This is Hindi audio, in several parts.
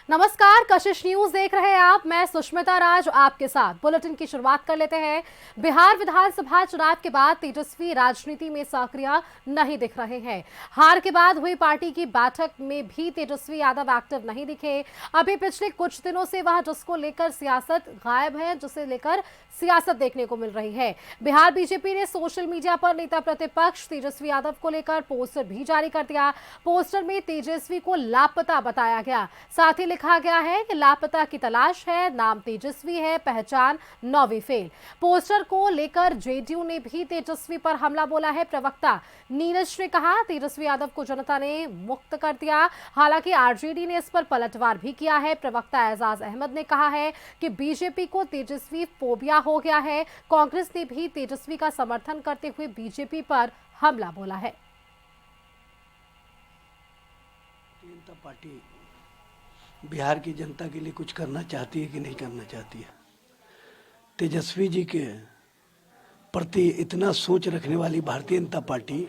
नमस्कार, कशिश न्यूज देख रहे हैं आप। मैं सुष्मिता राज आपके साथ। बुलेटिन की शुरुआत कर लेते हैं। बिहार विधानसभा चुनाव के बाद तेजस्वी राजनीति में सक्रिय नहीं दिख रहे हैं। हार के बाद हुई पार्टी की बैठक में भी तेजस्वी यादव एक्टिव नहीं दिखे। अभी पिछले कुछ दिनों से वह जिसको लेकर सियासत गायब है, जिसे लेकर सियासत देखने को मिल रही है। बिहार बीजेपी ने सोशल मीडिया पर नेता प्रतिपक्ष तेजस्वी यादव को लेकर पोस्टर भी जारी कर दिया। पोस्टर में तेजस्वी को लापता बताया गया, साथ ही लिखा गया है कि लापता की तलाश है, नाम तेजस्वी है, पहचान 9वीं फेल। पोस्टर को लेकर जेडीयू ने भी तेजस्वी पर हमला बोला है। प्रवक्ता नीरज ने कहा तेजस्वी यादव को जनता ने मुक्त कर दिया। हालांकि आरजेडी ने इस पर पलटवार भी किया है। प्रवक्ता एजाज अहमद ने कहा है कि बीजेपी को तेजस्वी फोबिया हो गया है। कांग्रेस ने भी तेजस्वी का समर्थन करते हुए बीजेपी पर हमला बोला है। जनता पार्टी बिहार की जनता के लिए कुछ करना चाहती है कि नहीं करना चाहती है? तेजस्वी जी के प्रति इतना सोच रखने वाली भारतीय जनता पार्टी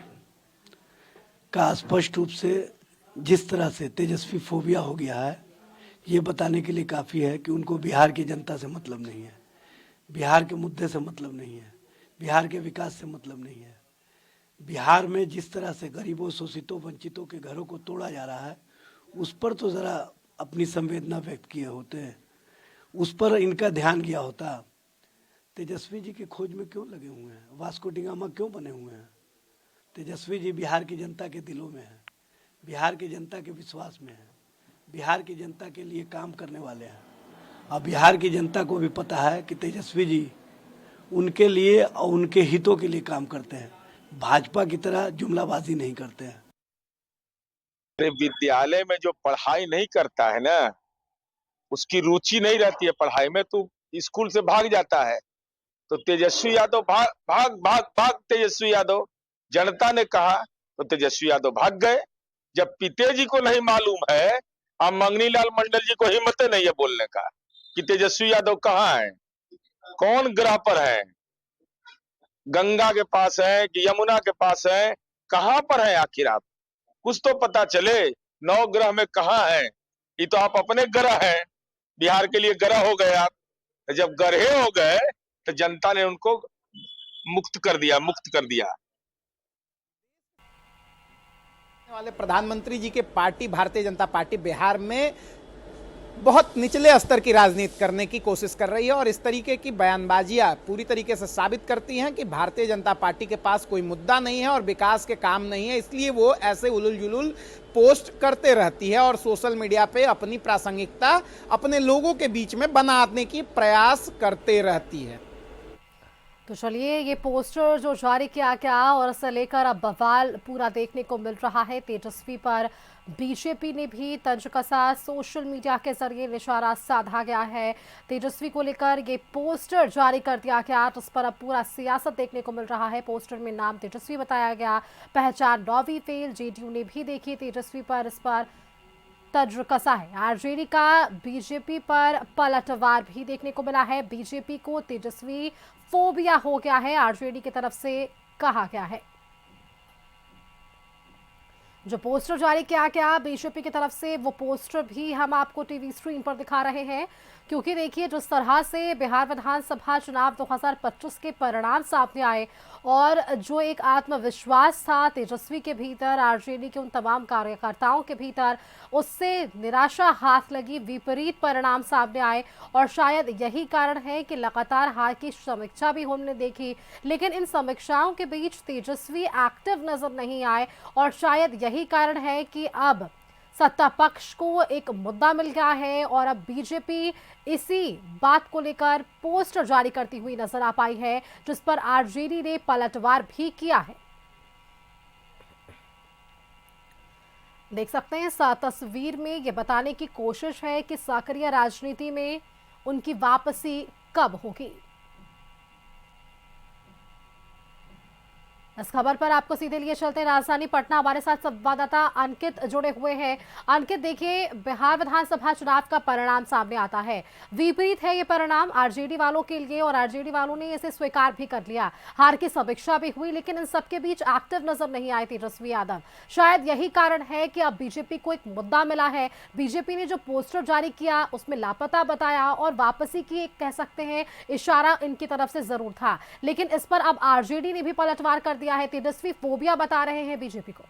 का स्पष्ट रूप से जिस तरह से तेजस्वी फोबिया हो गया है, ये बताने के लिए काफ़ी है कि उनको बिहार की जनता से मतलब नहीं है, बिहार के मुद्दे से मतलब नहीं है, बिहार के विकास से मतलब नहीं है। बिहार में जिस तरह से गरीबों, शोषितों, वंचितों के घरों को तोड़ा जा रहा है, उस पर तो ज़रा अपनी संवेदना व्यक्त किए होते, उस पर इनका ध्यान गया होता। तेजस्वी जी की खोज में क्यों लगे हुए हैं? वास्को डिगामा क्यों बने हुए हैं? तेजस्वी जी बिहार की जनता के दिलों में है, बिहार की जनता के विश्वास में है, बिहार की जनता के लिए काम करने वाले हैं। और बिहार की जनता को भी पता है कि तेजस्वी जी उनके लिए और उनके हितों के लिए काम करते हैं, भाजपा की तरह जुमलाबाजी नहीं करते हैं। विद्यालय में जो पढ़ाई नहीं करता है ना, उसकी रुचि नहीं रहती है पढ़ाई में, तो स्कूल से भाग जाता है। तो तेजस्वी यादव भाग भाग भाग भाग तेजस्वी यादव, जनता ने कहा तो तेजस्वी यादव भाग गए। जब पितेजी को नहीं मालूम है, अब मंगनी लाल मंडल जी को हिम्मत नहीं है बोलने का कि तेजस्वी यादव कहाँ है, कौन ग्रह पर है, गंगा के पास है कि यमुना के पास है, कहाँ पर है आखिर आप? कुछ तो पता चले, नौ ग्रह में कहाँ है? ये तो आप अपने ग्रह हैं, बिहार के लिए ग्रह हो गए आप। जब ग्रहे हो गए तो जनता ने उनको मुक्त कर दिया, मुक्त कर दिया। वाले प्रधानमंत्री जी के पार्टी भारतीय जनता पार्टी बिहार में बहुत निचले स्तर की राजनीति करने की कोशिश कर रही है और इस तरीके की बयानबाजियां पूरी तरीके से साबित करती हैं कि भारतीय जनता पार्टी के पास कोई मुद्दा नहीं है और विकास के काम नहीं है, इसलिए वो ऐसे उलुल जुलुल पोस्ट करते रहती है और सोशल मीडिया पे अपनी प्रासंगिकता अपने लोगों के बीच में बनाने की प्रयास करते रहती है। तो चलिए, ये पोस्टर जो जारी किया गया और इसे लेकर अब बवाल पूरा देखने को मिल रहा है। तेजस्वी पर बीजेपी ने भी तंज कसा, सोशल मीडिया के जरिए निशाना साधा गया है। तेजस्वी को लेकर ये पोस्टर जारी कर दिया गया, जिस पर अब पूरा सियासत देखने को मिल रहा है। पोस्टर में नाम तेजस्वी बताया गया, पहचान 9वीं फेल। जेडीयू ने भी देखी तेजस्वी पर इस पर तंज कसा है। आरजेडी का बीजेपी पर पलटवार भी देखने को मिला है। बीजेपी को तेजस्वी फोबिया हो गया है, आरजेडी की तरफ से कहा गया है। जो पोस्टर जारी किया गया बीजेपी की तरफ से, वो पोस्टर भी हम आपको टीवी स्क्रीन पर दिखा रहे हैं, क्योंकि देखिए जिस तरह से बिहार विधानसभा चुनाव 2025 के परिणाम सामने आए और जो एक आत्मविश्वास था तेजस्वी के भीतर, आरजेडी के उन तमाम कार्यकर्ताओं के भीतर, उससे निराशा हाथ लगी, विपरीत परिणाम सामने आए। और शायद यही कारण है कि लगातार हार की समीक्षा भी हमने देखी, लेकिन इन समीक्षाओं के बीच तेजस्वी एक्टिव नजर नहीं आए। और शायद यही कारण है कि अब सत्ता पक्ष को एक मुद्दा मिल गया है और अब बीजेपी इसी बात को लेकर पोस्टर जारी करती हुई नजर आ पाई है, जिस पर आरजेडी ने पलटवार भी किया है। देख सकते हैं, इस तस्वीर में यह बताने की कोशिश है कि सक्रिय राजनीति में उनकी वापसी कब होगी। इस खबर पर आपको सीधे लिए चलते हैं राजधानी पटना। हमारे साथ संवाददाता अंकित जुड़े हुए हैं। अंकित, देखिए, बिहार विधानसभा चुनाव का परिणाम सामने आता है। विपरीत है ये परिणाम आरजेडी वालों के लिए और आरजेडी वालों ने इसे स्वीकार भी कर लिया। हार की समीक्षा भी हुई, लेकिन इन सबके बीच एक्टिव नजर नहीं आए तेजस्वी यादव। शायद यही कारण है कि अब बीजेपी को एक मुद्दा मिला है। बीजेपी ने जो पोस्टर जारी किया उसमें लापता बताया और वापसी की एक कह सकते हैं इशारा इनकी तरफ से जरूर था, लेकिन इस पर अब आरजेडी ने भी पलटवार कर दिया है। तेजस्वी फोबिया बता रहे हैं बीजेपी को।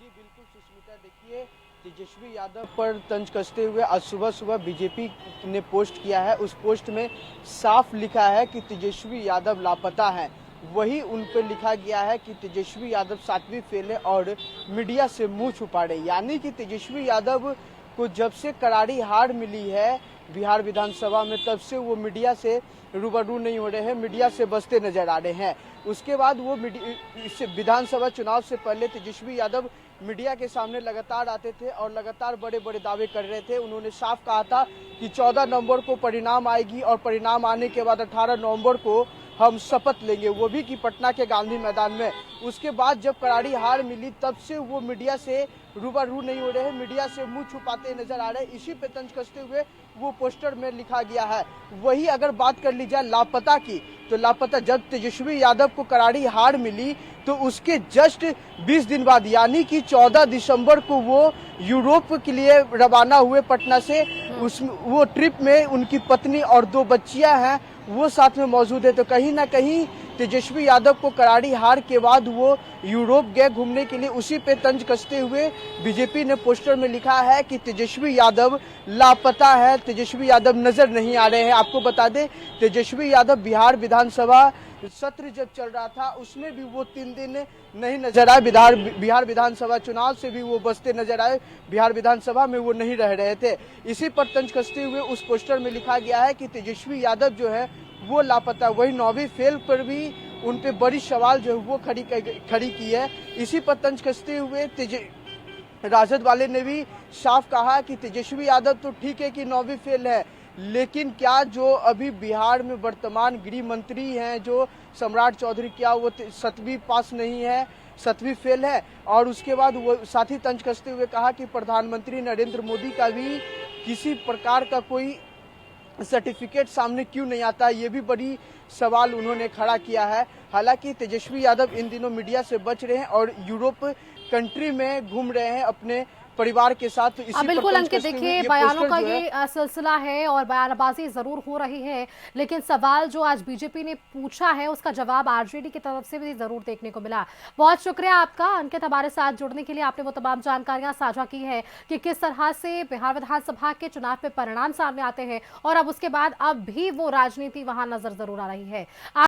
जी बिल्कुल सुष्मिता, देखिए तेजस्वी यादव पर तंज कसते हुए आज सुबह सुबह बीजेपी ने पोस्ट किया है। उस पोस्ट में साफ लिखा है कि तेजस्वी यादव लापता है। वही उन पर लिखा गया है कि तेजस्वी यादव 7वीं फेल है और मीडिया से मुंह छुपा रहे, यानी कि तेजस्वी यादव को जब से करारी हार मिली है बिहार विधानसभा में, तब से वो मीडिया से रूबरू नहीं हो रहे हैं, मीडिया से बचते नजर आ रहे हैं। उसके बाद वो विधानसभा चुनाव से पहले तेजस्वी यादव मीडिया के सामने लगातार आते थे और लगातार बड़े बड़े दावे कर रहे थे। उन्होंने साफ कहा था कि 14 नवंबर को परिणाम आएगी और परिणाम आने के बाद 18 नवंबर को हम शपथ लेंगे, वो भी कि पटना के गांधी मैदान में। उसके बाद जब करारी हार मिली तब से वो मीडिया से रूबरू नहीं हो रहे हैं, मीडिया से मुंह छुपाते नजर आ रहे हैं। इसी पे तंज कसते हुए वो पोस्टर में लिखा गया है। वही अगर बात कर ली जाए लापता की, तो लापता जब तेजस्वी यादव को करारी हार मिली तो उसके जस्ट 20 दिन बाद यानी कि 14 दिसंबर को वो यूरोप के लिए रवाना हुए पटना से। वो ट्रिप में उनकी पत्नी और 2 बच्चियां हैं वो साथ में मौजूद है। तो कहीं ना कहीं तेजस्वी यादव को करारी हार के बाद वो यूरोप गए घूमने के लिए। उसी पे तंज कसते हुए बीजेपी ने पोस्टर में लिखा है कि तेजस्वी यादव लापता है, तेजस्वी यादव नजर नहीं आ रहे हैं। आपको बता दें तेजस्वी यादव बिहार विधानसभा सत्र जब चल रहा था उसमें भी वो 3 दिन नहीं नजर आए। बिहार विधानसभा चुनाव से भी वो बचते नजर आए, बिहार विधानसभा में वो नहीं रह रहे थे। इसी पर तंज कसते हुए उस पोस्टर में लिखा गया है कि तेजस्वी यादव जो है वो लापता। वही 9वीं फेल पर भी उन पे बड़ी सवाल जो है वो खड़ी की है। इसी पर तंज कसते हुए राजद वाले ने भी साफ कहा कि तेजस्वी यादव तो ठीक है कि 9वीं फेल है, लेकिन क्या जो अभी बिहार में वर्तमान गृह मंत्री हैं जो सम्राट चौधरी, क्या वो 7वीं पास नहीं है, 7वीं फेल है। और उसके बाद वो साथ ही तंज कसते हुए कहा कि प्रधानमंत्री नरेंद्र मोदी का भी किसी प्रकार का कोई सर्टिफिकेट सामने क्यों नहीं आता, ये भी बड़ी सवाल उन्होंने खड़ा किया है। हालांकि तेजस्वी यादव इन दिनों मीडिया से बच रहे हैं और यूरोप कंट्री में घूम रहे हैं अपने परिवार के साथ। तो इसी बिल्कुल अंकित, देखिए बयानों का ये सिलसिला है और बयानबाजी जरूर हो रही है, लेकिन सवाल जो आज बीजेपी ने पूछा है उसका जवाब आरजेडी की तरफ से भी जरूर देखने को मिला। बहुत शुक्रिया आपका अंकित, हमारे साथ जुड़ने के लिए। आपने वो तमाम जानकारियां साझा की है कि किस तरह से बिहार विधानसभा के चुनाव में परिणाम सामने आते हैं और अब उसके बाद अब भी वो राजनीति वहां नजर जरूर आ रही है।